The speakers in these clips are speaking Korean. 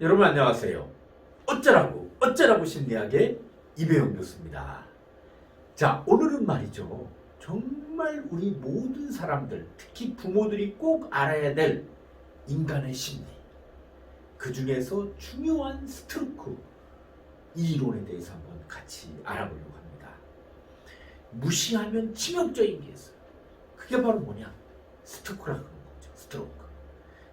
여러분 안녕하세요. 어쩌라고 심리학의 이배용 교수입니다. 자, 오늘은 말이죠. 정말 우리 모든 사람들, 특히 부모들이 꼭 알아야 될 인간의 심리, 그 중에서 중요한 스트로크 이 이론에 대해서 한번 같이 알아보려고 합니다. 무시하면 치명적인 게 있어요. 그게 바로 뭐냐? 스트로크라고 하는 거죠. 스트로크.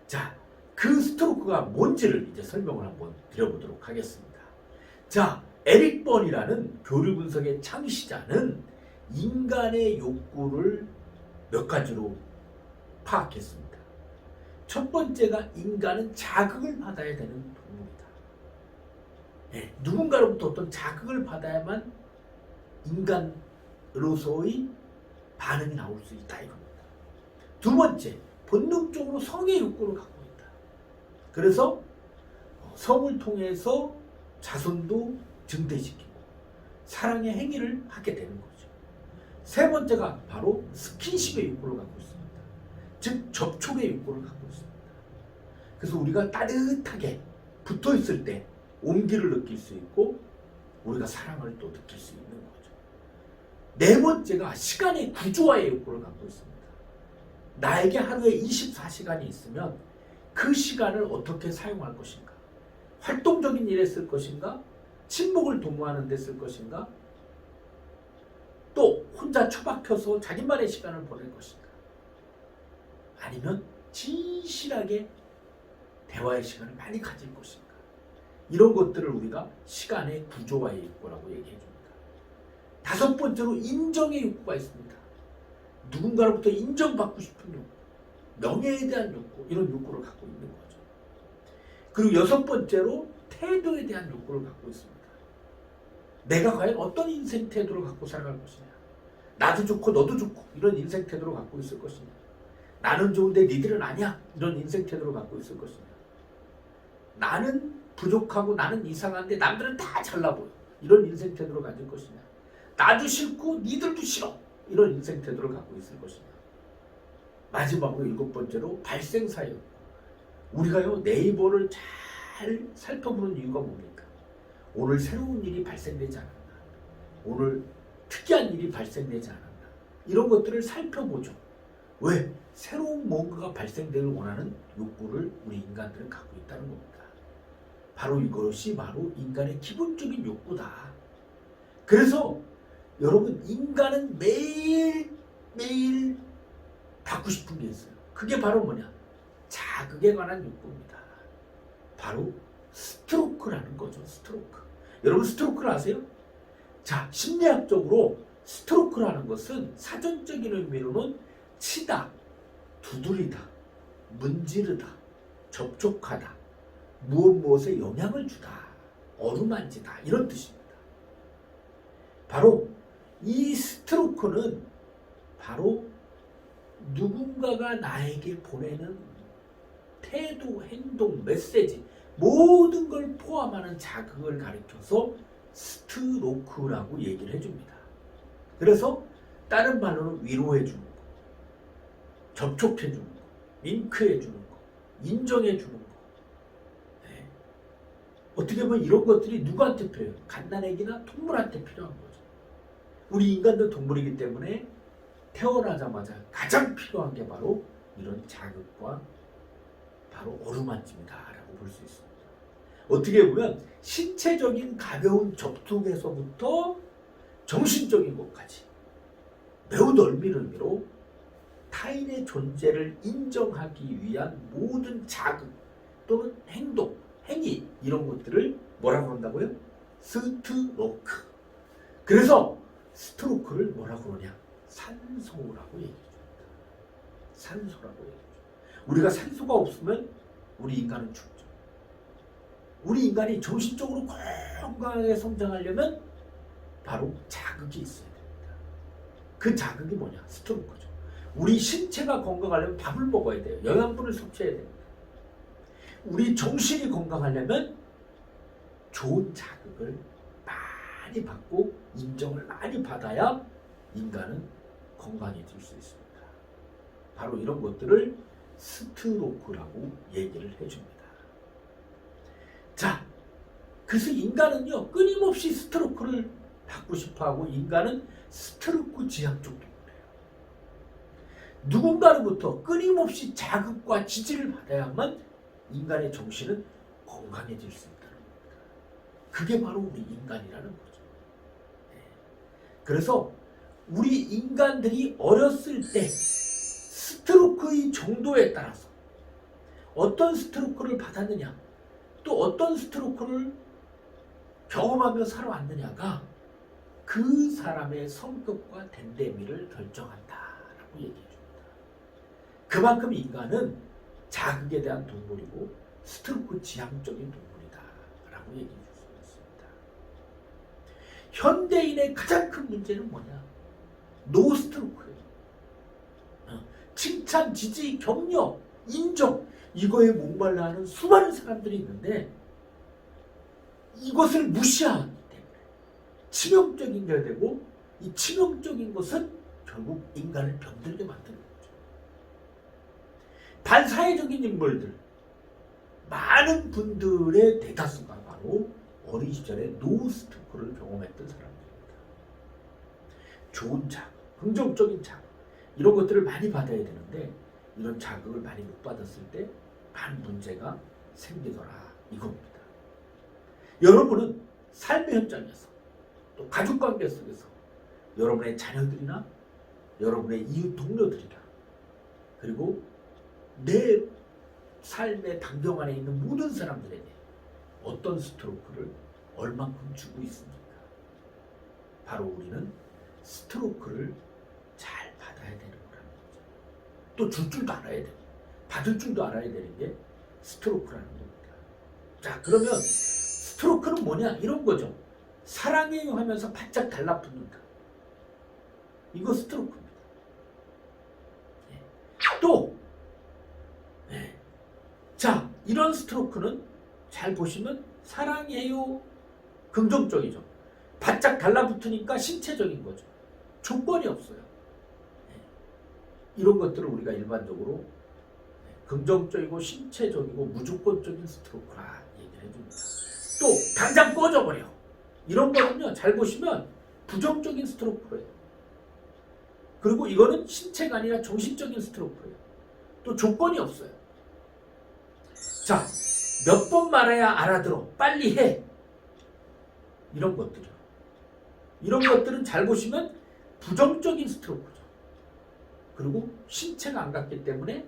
자, 그 스트로크가 뭔지를 이제 설명을 한번 드려보도록 하겠습니다. 자, 에릭 번이라는 교류 분석의 창시자는 인간의 욕구를 몇 가지로 파악했습니다. 첫 번째가 인간은 자극을 받아야 되는 동물이다. 네, 누군가로부터 어떤 자극을 받아야만 인간으로서의 반응이 나올 수 있다 이겁니다. 두 번째, 본능적으로 성의 욕구를 갖고 있다. 그래서 성을 통해서 자손도 증대시키고 사랑의 행위를 하게 되는 거죠. 세 번째가 바로 스킨십의 욕구를 갖고 있습니다. 즉 접촉의 욕구를 갖고 있습니다. 그래서 우리가 따뜻하게 붙어 있을 때 온기를 느낄 수 있고 우리가 사랑을 또 느낄 수 있는 거죠. 네 번째가 시간의 구조화의 욕구를 갖고 있습니다. 나에게 하루에 24시간이 있으면 그 시간을 어떻게 사용할 것인가? 활동적인 일에 쓸 것인가? 친목을 도모하는 데 쓸 것인가? 또 혼자 처박혀서 자기만의 시간을 보낼 것인가? 아니면 진실하게 대화의 시간을 많이 가질 것인가? 이런 것들을 우리가 시간의 구조화의 욕구라고 얘기해 줍니다. 다섯 번째로 인정의 욕구가 있습니다. 누군가로부터 인정받고 싶은 욕구, 명예에 대한 욕구, 이런 욕구를 갖고 있는 거죠. 그리고 여섯 번째로 태도에 대한 욕구를 갖고 있습니다. 내가 과연 어떤 인생 태도를 갖고 살아갈 것이냐, 나도 좋고 너도 좋고 이런 인생 태도를 갖고 있을 것이냐, 나는 좋은데 니들은 아니야 이런 인생 태도를 갖고 있을 것이냐, 나는 부족하고 나는 이상한데 남들은 다 잘나 보여 이런 인생 태도를 가질 것이냐, 나도 싫고 니들도 싫어 이런 인생 태도를 갖고 있을 것이냐, 마지막으로 일곱 번째로 발생사예요. 우리가요 네이버를 잘 살펴보는 이유가 뭡니까? 오늘 새로운 일이 발생되지 않았나, 오늘 특이한 일이 발생되지 않았나, 이런 것들을 살펴보죠. 왜? 새로운 뭔가가 발생되길 원하는 욕구를 우리 인간들은 갖고 있다는 겁니다. 바로 이것이 바로 인간의 기본적인 욕구다. 그래서 여러분, 인간은 매일 받고 싶은 게 있어요. 그게 바로 뭐냐? 자극에 관한 욕구입니다. 바로 스트로크라는 거죠. 스트로크. 여러분 스트로크를 아세요? 자, 심리학적으로 스트로크라는 것은 사전적인 의미로는 치다, 두드리다, 문지르다, 접촉하다, 무엇에 영향을 주다, 어루만지다 이런 뜻입니다. 바로 이 스트로크는 바로 누군가가 나에게 보내는 태도, 행동, 메시지 모든 걸 포함하는 자극을 가리켜서 스트로크라고 얘기를 해줍니다. 그래서 다른 말로는 위로해주는 거, 접촉해주는 거, 윙크해주는 거, 인정해주는 거. 네. 어떻게 보면 이런 것들이 누구한테 필요해요? 갓난아기나 동물한테 필요한 거죠. 우리 인간도 동물이기 때문에 태어나자마자 가장 필요한 게 바로 이런 자극과 바로 어루만짐이다라고 볼 수 있습니다. 어떻게 보면 신체적인 가벼운 접촉에서부터 정신적인 것까지 매우 넓은 의미로 타인의 존재를 인정하기 위한 모든 자극 또는 행동, 행위 이런 것들을 뭐라고 한다고요? 스트로크. 그래서 스트로크를 뭐라고 그러냐? 산소라고 얘기해줍니다. 산소라고 얘기해줍니다. 우리가 산소가 없으면 우리 인간은 죽죠. 우리 인간이 정신적으로 건강하게 성장하려면 바로 자극이 있어야 됩니다. 그 자극이 뭐냐? 스트로크죠. 우리 신체가 건강하려면 밥을 먹어야 돼요. 영양분을 섭취해야 됩니다. 우리 정신이 건강하려면 좋은 자극을 많이 받고 인정을 많이 받아야 인간은 건강해질 수 있습니다. 바로 이런 것들을 스트로크라고 얘기를 해줍니다. 자, 그래서 인간은요 끊임없이 스트로크를 받고 싶어하고 인간은 스트로크 지향적 동물이에요. 누군가로부터 끊임없이 자극과 지지를 받아야만 인간의 정신은 건강해질 수 있다는 겁니다. 그게 바로 우리 인간이라는 거죠. 네. 그래서 우리 인간들이 어렸을 때 스트로크의 정도에 따라서 어떤 스트로크를 받았느냐, 또 어떤 스트로크를 경험하며 살아왔느냐가 그 사람의 성격과 됨됨이를 결정한다라고 얘기해 줍니다. 그만큼 인간은 자극에 대한 동물이고 스트로크 지향적인 동물이다라고 얘기해 줄 수 있습니다. 현대인의 가장 큰 문제는 뭐냐? 노스트로크예요. 칭찬, 지지, 격려, 인정, 이거에 목말라 하는 수많은 사람들이 있는데 이것을 무시하기 때문에 치명적인 게 되고, 이 치명적인 것은 결국 인간을 병들게 만드는 거죠. 반사회적인 인물들, 많은 분들의 대다수가 바로 어린 시절에 노스트로크를 경험했던 사람들입니다. 좋은 자극, 긍정적인 자극, 이런 것들을 많이 받아야 되는데 이런 자극을 많이 못 받았을 때 많은 문제가 생기더라 이겁니다. 여러분은 삶의 현장에서 또 가족관계 속에서 여러분의 자녀들이나 여러분의 이웃 동료들이나 그리고 내 삶의 반경 안에 있는 모든 사람들에게 어떤 스트로크를 얼만큼 주고 있습니까? 바로 우리는 스트로크를 잘 받아야 되는 거라는 거죠. 또 줄 줄도 알아야 되고 받을 줄도 알아야 되는 게 스트로크라는 겁니다. 자, 그러면 스트로크는 뭐냐? 이런 거죠. 사랑해요 하면서 바짝 달라붙는다. 이거 스트로크입니다. 네. 또 네. 자, 이런 스트로크는 잘 보시면 사랑해요 긍정적이죠. 바짝 달라붙으니까 신체적인 거죠. 조건이 없어요. 네. 이런 것들을 우리가 일반적으로 긍정적이고 신체적이고 무조건적인 스트로크라 얘기를 해줍니다. 또 당장 꺼져버려. 이런 거는요 잘 보시면 부정적인 스트로크예요. 그리고 이거는 신체가 아니라 정신적인 스트로크예요. 또 조건이 없어요. 자, 몇 번 말해야 알아들어. 빨리 해. 이런 것들이요. 이런 것들은 잘 보시면 부정적인 스트로크죠. 그리고 신체가 안 갔기 때문에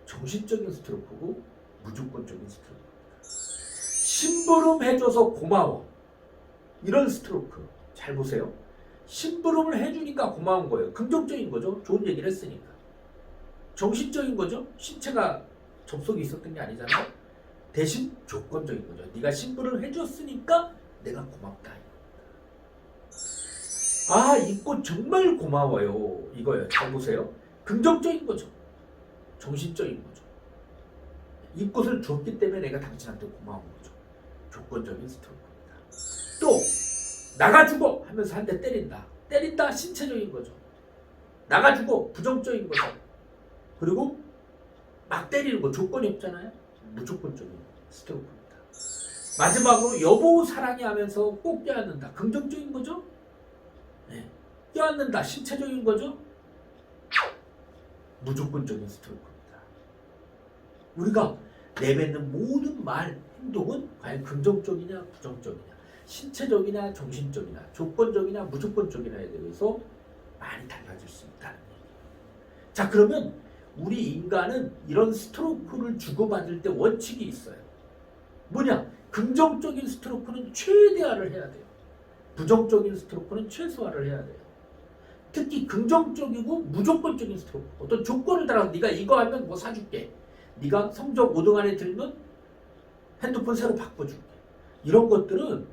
정신적인 스트로크고 무조건적인 스트로크입니다. 심부름 해줘서 고마워. 이런 스트로크 잘 보세요. 심부름을 해주니까 고마운 거예요. 긍정적인 거죠. 좋은 얘기를 했으니까. 정신적인 거죠. 신체가 접속이 있었던 게 아니잖아요. 대신 조건적인 거죠. 네가 심부름을 해줬으니까 내가 고맙다. 아, 이 꽃 정말 고마워요. 이거예요. 잘 보세요. 긍정적인 거죠. 정신적인 거죠. 이 꽃을 줬기 때문에 내가 당신한테 고마운 거죠. 조건적인 스트로크입니다. 또 나가주고 하면서 한 대 때린다. 때린다 신체적인 거죠. 나가주고 부정적인 거죠. 그리고 막 때리는 거 조건이 없잖아요. 무조건적인 스트로크입니다. 마지막으로 여보 사랑해 하면서 꼭 껴안는다. 긍정적인 거죠. 네. 껴안는다 신체적인 거죠. 무조건적인 스트로크입니다. 우리가 내뱉는 모든 말, 행동은 과연 긍정적이냐 부정적이냐, 신체적이냐 정신적이냐, 조건적이냐 무조건적이냐에 대해서 많이 달라질 수 있다는 얘기예요. 자, 그러면 우리 인간은 이런 스트로크를 주고받을 때 원칙이 있어요. 뭐냐? 긍정적인 스트로크는 최대화를 해야 돼요. 부정적인 스트로크는 최소화를 해야 돼요. 특히 긍정적이고 무조건적인 스트로크, 어떤 조건을 달아서 네가 이거 하면 뭐 사줄게, 네가 성적 5등 안에 들면 핸드폰 새로 바꿔줄게, 이런 것들은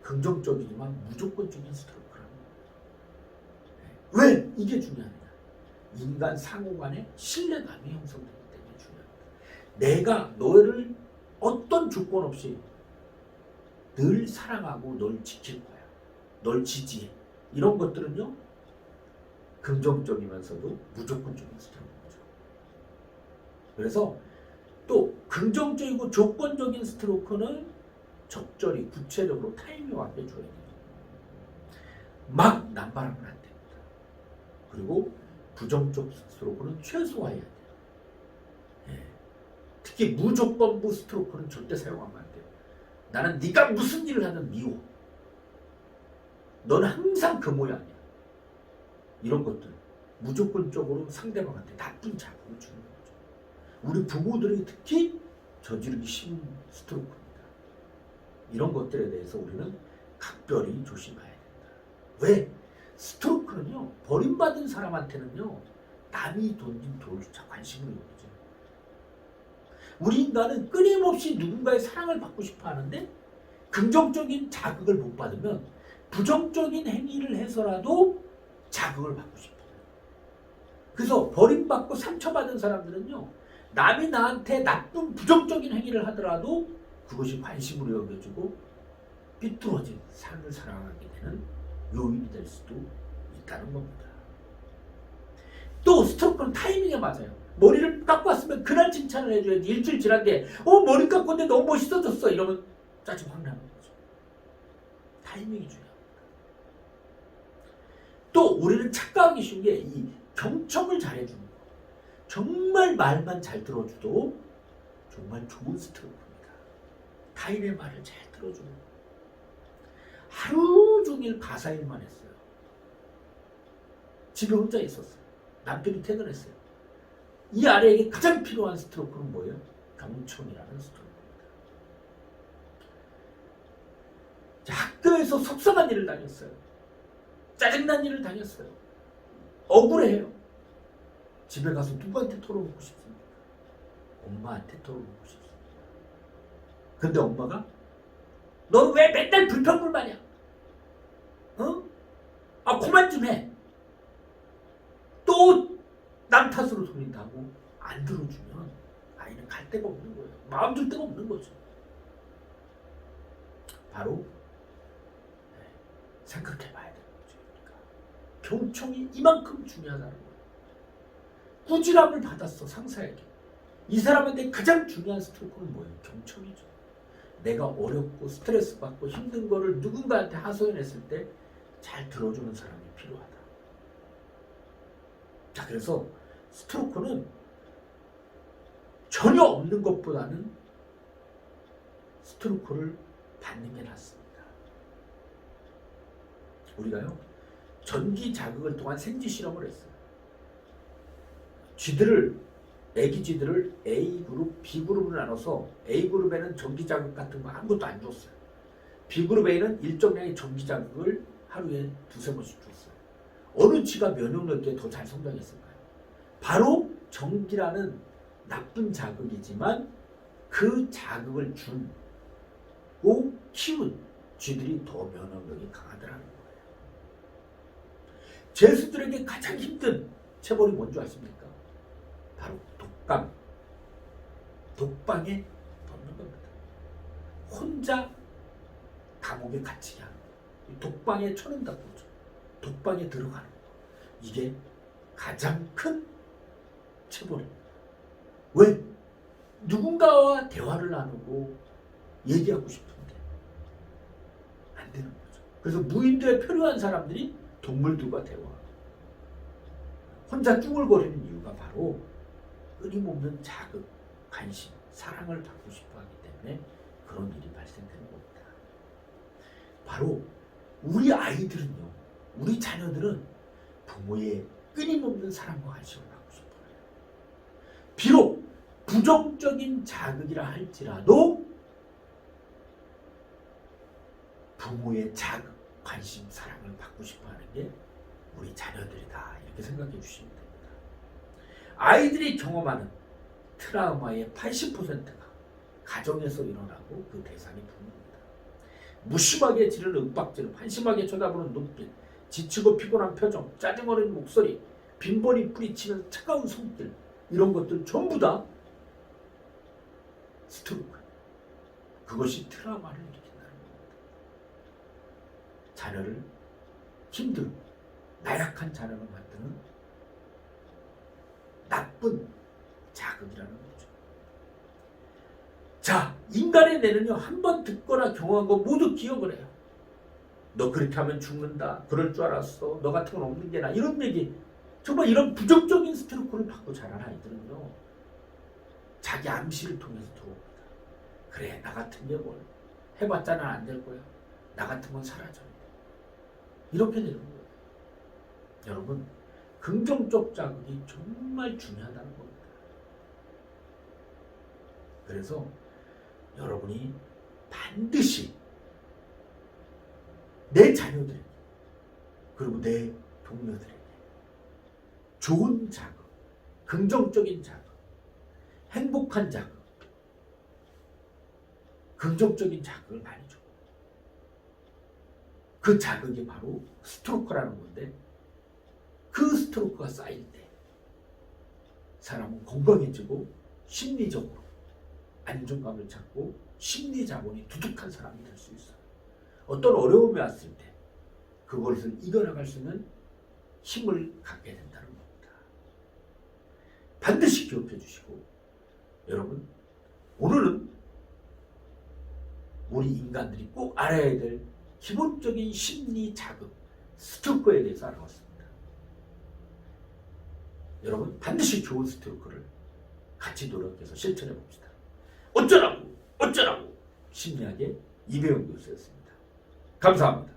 긍정적이지만 무조건적인 스트로크라는 거예요. 왜 이게 중요하냐? 인간 상호 간의 신뢰감이 형성되기 때문에 중요합니다. 내가 너를 어떤 조건 없이 늘 사랑하고 널 지킬 거야, 널 지지해, 이런 것들은요 긍정적이면서도 무조건적인 스트로크죠. 그래서 또 긍정적이고 조건적인 스트로크는 적절히 구체적으로 타이밍 앞에 줘야 돼요. 막 남발하면 안 됩니다. 그리고 부정적 스트로크는 최소화해야 돼요. 예. 특히 무조건부 스트로크는 절대 사용하면 안 돼요. 나는 네가 무슨 일을 하든 미워. 너는 항상 그 모양이야. 이런 것들 무조건적으로 상대방한테 나쁜 자극을 주는 거죠. 우리 부모들이 특히 저지르기 쉬운 스트로크입니다. 이런 것들에 대해서 우리는 각별히 조심해야 된다. 왜? 스트로크는요, 버림받은 사람한테는요, 남이 던진 돌조차 관심을 보이죠. 우리 인간은 끊임없이 누군가의 사랑을 받고 싶어 하는데 긍정적인 자극을 못 받으면 부정적인 행위를 해서라도 자극을 받고 싶어요. 그래서 버림받고 상처받은 사람들은요, 남이 나한테 나쁜 부정적인 행위를 하더라도 그것이 관심으로 여겨지고 삐뚤어진 삶을 살아가게 되는 요인이 될 수도 있다는 겁니다. 또 스트로크는 타이밍에 맞아요. 머리를 깎고 왔으면 그날 칭찬을 해줘야지. 일주일 지난 뒤에 머리 깎고 왔는데 너무 멋있어졌어 이러면 짜증 확 나는 거죠. 타이밍이 중요합니다. 또 우리는 착각하기 쉬운 게 이 경청을 잘해주는 거. 정말 말만 잘 들어줘도 정말 좋은 스트로크입니다. 타인의 말을 잘 들어주는 거. 하루 종일 가사 일만 했어요. 집에 혼자 있었어요. 남편이 퇴근했어요. 이 아내에게 가장 필요한 스트로크는 뭐예요? 경청이라는 스트로크입니다. 학교에서 속상한 일을 다녔어요. 짜증난 일을 다녔어요. 억울해요. 집에 가서 누구한테 털어놓고 싶습니까? 엄마한테 털어놓고 싶습니다. 근데 엄마가 너 왜 맨날 불평불만이야? 어? 아 그만 좀 해. 또 남 탓으로 돌린다고 안 들어주면 아이는 갈 데가 없는 거예요. 마음 줄 데가 없는 거죠. 바로 생각해봐야 되는 거죠. 그러니까 경청이 이만큼 중요하다는 거예요. 꾸지람을 받았어 상사에게. 이 사람한테 가장 중요한 스트로크는 뭐예요? 경청이죠. 내가 어렵고 스트레스 받고 힘든 거를 누군가한테 하소연했을 때 잘 들어주는 사람이 필요하다. 자, 그래서 스트로크는 전혀 없는 것보다는 스트로크를 받는 게 낫습니다. 우리가요, 전기 자극을 통한 생쥐 실험을 했어요. 애기 쥐들을 A그룹, B그룹으로 나눠서 A그룹에는 전기 자극 같은 거 아무것도 안 줬어요. B그룹에는 일정량의 전기 자극을 하루에 두세 번씩 줬어요. 어느 쥐가 면역력에 더 잘 성장했을까요? 바로 전기라는 나쁜 자극이지만 그 자극을 주고 키운 쥐들이 더 면역력이 강하더라는 거예요. 죄수들에게 가장 힘든 체벌이 뭔지 아십니까? 바로 독감. 독방에 넣는 겁니다. 혼자 감옥에 갇히게 하는 거예요. 독방에 쳐넣는다고 그러죠. 독방에 들어가는 거. 이게 가장 큰 체벌입니다. 왜? 누군가와 대화를 나누고 얘기하고 싶은데 안 되는 거죠. 그래서 무인도에 표류한 사람들이 동물들과 대화하고 혼자 쭈글거리는 이유가 바로 끊임없는 자극, 관심, 사랑을 받고 싶어 하기 때문에 그런 일이 발생되는 겁니다. 바로 우리 아이들은요, 우리 자녀들은 부모의 끊임없는 사랑과 관심을 받고 싶어요. 비록 부정적인 자극이라 할지라도 부모의 자극, 관심, 사랑을 받고 싶어 하는 게 우리 자녀들이다. 이렇게 생각해 주시면 됩니다. 아이들이 경험하는 트라우마의 80%가 가정에서 일어나고 그 대상이 부모입니다. 무심하게 지르는 윽박지름, 한심하게 쳐다보는 눈빛, 지치고 피곤한 표정, 짜증 어린 목소리, 빈번히 뿌리치는 차가운 손길, 이런 것들 전부 다 스트로크. 그것이 트라우마를 일으킨다는 겁니다. 자녀를 힘들고 나약한 자녀를 만드는 나쁜 자극이라는 거죠. 자, 인간의 뇌는요, 한 번 듣거나 경험한 거 모두 기억을 해요. 너 그렇게 하면 죽는다. 그럴 줄 알았어. 너 같은 건 없는 게나. 이런 얘기. 정말 이런 부정적인 스트로크를 받고 자란 아이들은요, 자기 암시를 통해서 들어옵니다. 그래, 나 같은 게 뭘. 해봤자는 안 될 거야. 나 같은 건 사라져. 이렇게 되는 거예요. 여러분, 긍정적 자극이 정말 중요하다는 겁니다. 그래서 여러분이 반드시 내 자녀들에게 그리고 내 동료들에게 좋은 자극, 긍정적인 자극, 행복한 자극, 긍정적인 자극을 많이 줘. 그 자극이 바로 스트로크라는 건데, 그 스트로크가 쌓일 때 사람은 건강해지고 심리적으로 안정감을 찾고 심리 자본이 두둑한 사람이 될 수 있어요. 어떤 어려움이 왔을 때 그것을 이겨나갈 수 있는 힘을 갖게 된다는 겁니다. 반드시 기억해 주시고, 여러분, 오늘은 우리 인간들이 꼭 알아야 될 기본적인 심리 자극, 스트로크에 대해서 알아봤습니다. 여러분, 반드시 좋은 스트로크를 같이 노력해서 실천해 봅시다. 어쩌라고 심리학의 이배용 교수였습니다. 감사합니다.